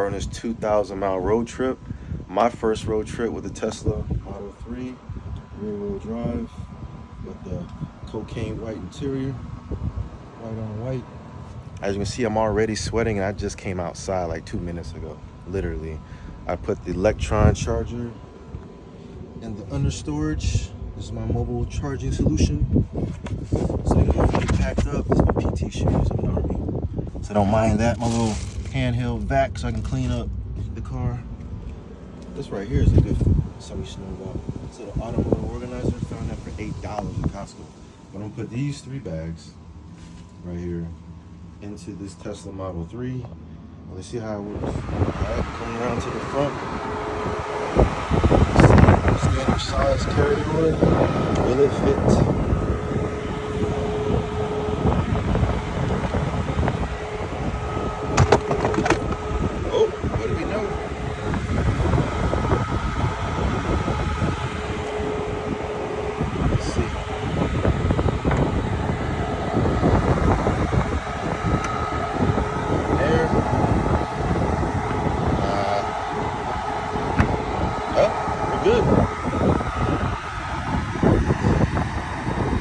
are on this 2,000-mile road trip. My first road trip with the Tesla Model 3, rear-wheel drive, with the cocaine white interior, white on white. As you can see, I'm already sweating, and I just came outside like 2 minutes ago, literally. I put the electron charger in the under storage. This is my mobile charging solution. So they don't get packed up. This is my PT shoes in the Army. So I don't mind that. My little handheld vac so I can clean up the car. This right here is a good something you should know about. So the automotive organizer, found that for $8 at Costco. But I'm gonna put these 3 bags right here into this Tesla Model 3. Let's see how it works. Alright, coming around to the front. Standard size carry-on. Will it fit? Oh, what do we know? Let's see. There. Oh, we're good.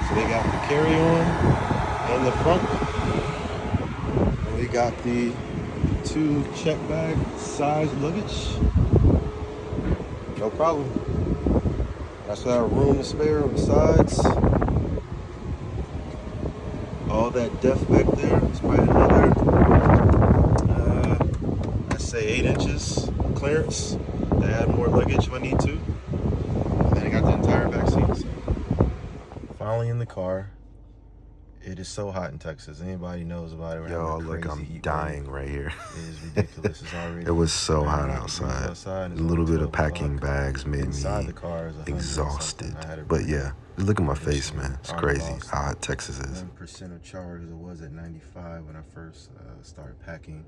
So they got the carry-on in the front. And we got the 2 check bag size luggage. No problem. That's our room to spare on the sides. All that depth back there is probably another, let's say 8 inches clearance to add more luggage if I need to. And then I got the entire back seat. So finally in the car. It is so hot in Texas. Anybody knows about it. Yo, look, I'm dying right here. It is ridiculous. It's already. It was so hot outside. A little bit of packing bags made me exhausted. But yeah, look at my face, man. It's crazy how hot Texas is. 1% of charge. It was at 95 when I first started packing.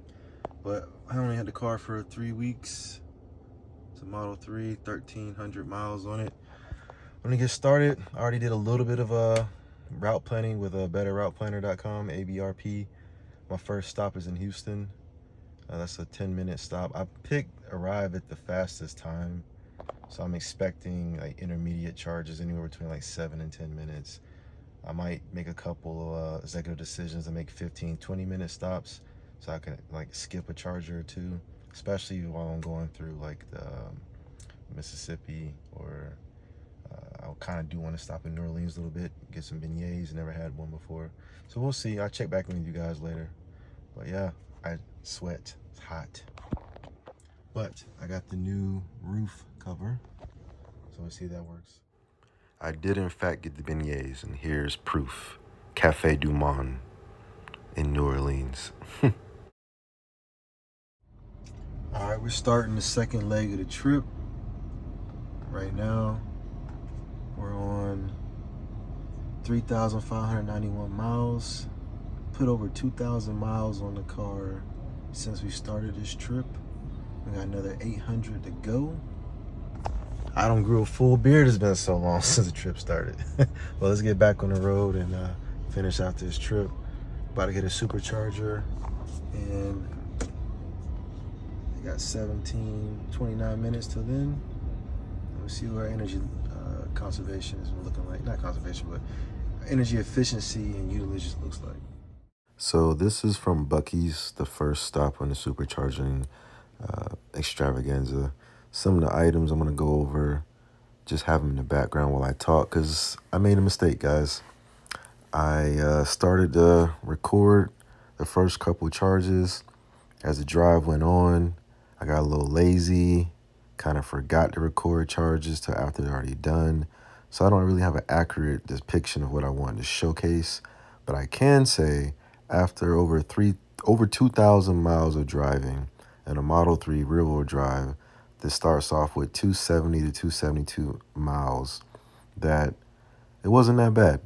But I only had the car for 3 weeks. It's a Model 3, 1,300 miles on it. When we get started, I already did a little bit of route planning with betterrouteplanner.com, ABRP. My first stop is in Houston. That's a 10-minute stop. I arrive at the fastest time, so I'm expecting like intermediate charges anywhere between like 7 and 10 minutes. I might make a couple executive decisions and make 15, 20-minute stops, so I can like skip a charger or two, especially while I'm going through like the Mississippi, or I kind of do want to stop in New Orleans a little bit, get some beignets. Never had one before. So we'll see. I'll check back with you guys later. But yeah, I sweat. It's hot. But I got the new roof cover. So we'll see if that works. I did, in fact, get the beignets, and here's proof. Cafe Du Monde in New Orleans. All right, we're starting the second leg of the trip right now. We're on 3,591 miles. Put over 2,000 miles on the car since we started this trip. We got another 800 to go. I don't grow a full beard. It's been so long since the trip started. Well, let's get back on the road and finish out this trip. About to get a supercharger, and we got 29 minutes till then. Let's see where energy conservation is looking like. Not conservation, but energy efficiency and utilization looks like. So this is from Buc-ee's, the first stop on the supercharging extravaganza. Some of the items I'm going to go over, just have them in the background while I talk, because I made a mistake, guys. I started to record the first couple charges. As the drive went on, I got a little lazy, kind of forgot to record charges till after they're already done. So I don't really have an accurate depiction of what I wanted to showcase. But I can say, after over 2,000 miles of driving and a Model 3 rear-wheel drive that starts off with 270 to 272 miles, that it wasn't that bad.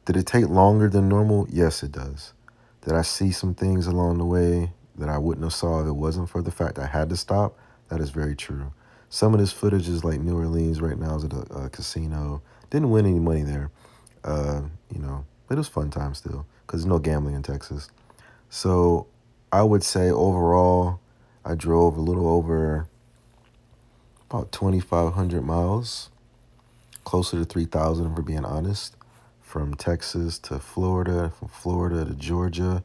Did it take longer than normal? Yes, it does. Did I see some things along the way that I wouldn't have saw if it wasn't for the fact I had to stop? That is very true. Some of this footage is like New Orleans right now is at a casino. Didn't win any money there, but it was fun time still because there's no gambling in Texas. So I would say overall, I drove a little over about 2,500 miles, closer to 3,000 if we're being honest, from Texas to Florida, from Florida to Georgia.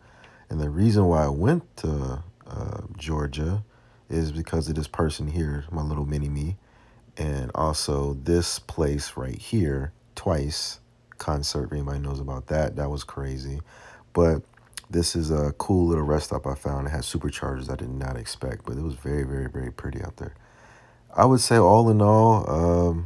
And the reason why I went to Georgia is because of this person here, my little mini-me, and also this place right here, Twice concert, if anybody knows about that. That was crazy. But this is a cool little rest stop I found. It had superchargers I did not expect, but it was very, very, very pretty out there. I would say all in all,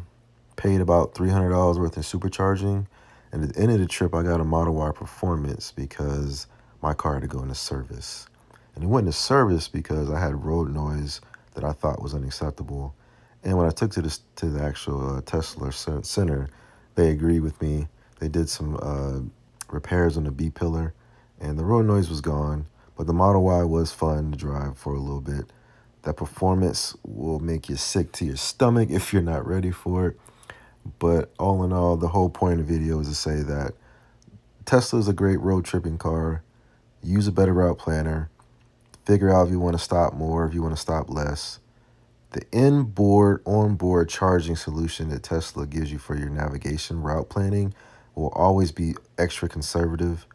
paid about $300 worth in supercharging. And at the end of the trip, I got a Model Y Performance because my car had to go into service. And it went into service because I had road noise that I thought was unacceptable. And when I took to the actual Tesla center, they agreed with me. They did some repairs on the B pillar, and the road noise was gone. But the Model Y was fun to drive for a little bit. That performance will make you sick to your stomach if you're not ready for it. But all in all, the whole point of the video is to say that Tesla is a great road tripping car. Use a better route planner. Figure out if you want to stop more, if you want to stop less. The onboard charging solution that Tesla gives you for your navigation route planning will always be extra conservative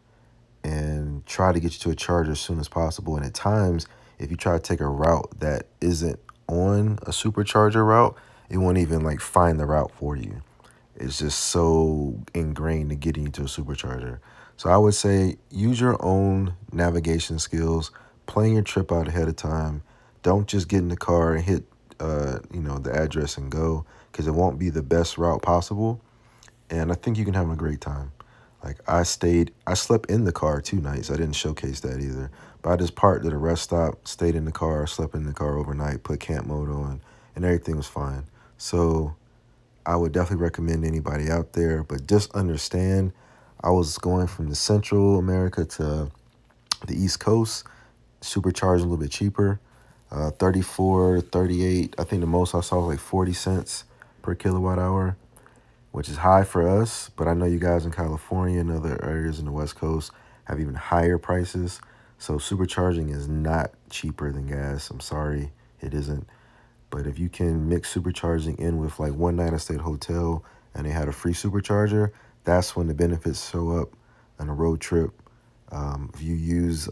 and try to get you to a charger as soon as possible. And at times, if you try to take a route that isn't on a supercharger route, it won't even like find the route for you. It's just so ingrained to getting you to a supercharger. So I would say use your own navigation skills, plan your trip out ahead of time. Don't just get in the car and hit the address and go, because it won't be the best route possible. And I think you can have a great time. Like I slept in the car 2 nights. I didn't showcase that either. But I just parked at a rest stop, stayed in the car, slept in the car overnight, put camp mode on, and everything was fine. So I would definitely recommend anybody out there, but just understand I was going from the Central America to the East Coast, supercharging a little bit cheaper, 34, 38. I think the most I saw was like 40 cents per kilowatt hour, which is high for us. But I know you guys in California and other areas in the West Coast have even higher prices. So supercharging is not cheaper than gas. I'm sorry, it isn't. But if you can mix supercharging in with, like, one night I stayed at a hotel and they had a free supercharger, that's when the benefits show up on a road trip. If you use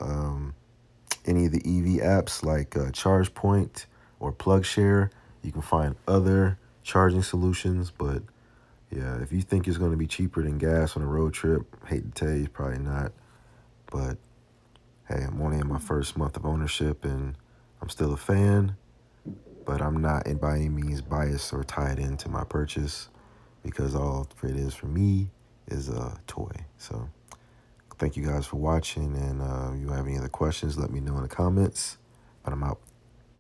any of the EV apps like ChargePoint or PlugShare, you can find other charging solutions. But yeah, if you think it's going to be cheaper than gas on a road trip, hate to tell you, probably not. But hey, I'm only in my first month of ownership and I'm still a fan. But I'm not by any means biased or tied into my purchase, because all it is for me is a toy. So thank you guys for watching, and if you have any other questions, let me know in the comments. But I'm out.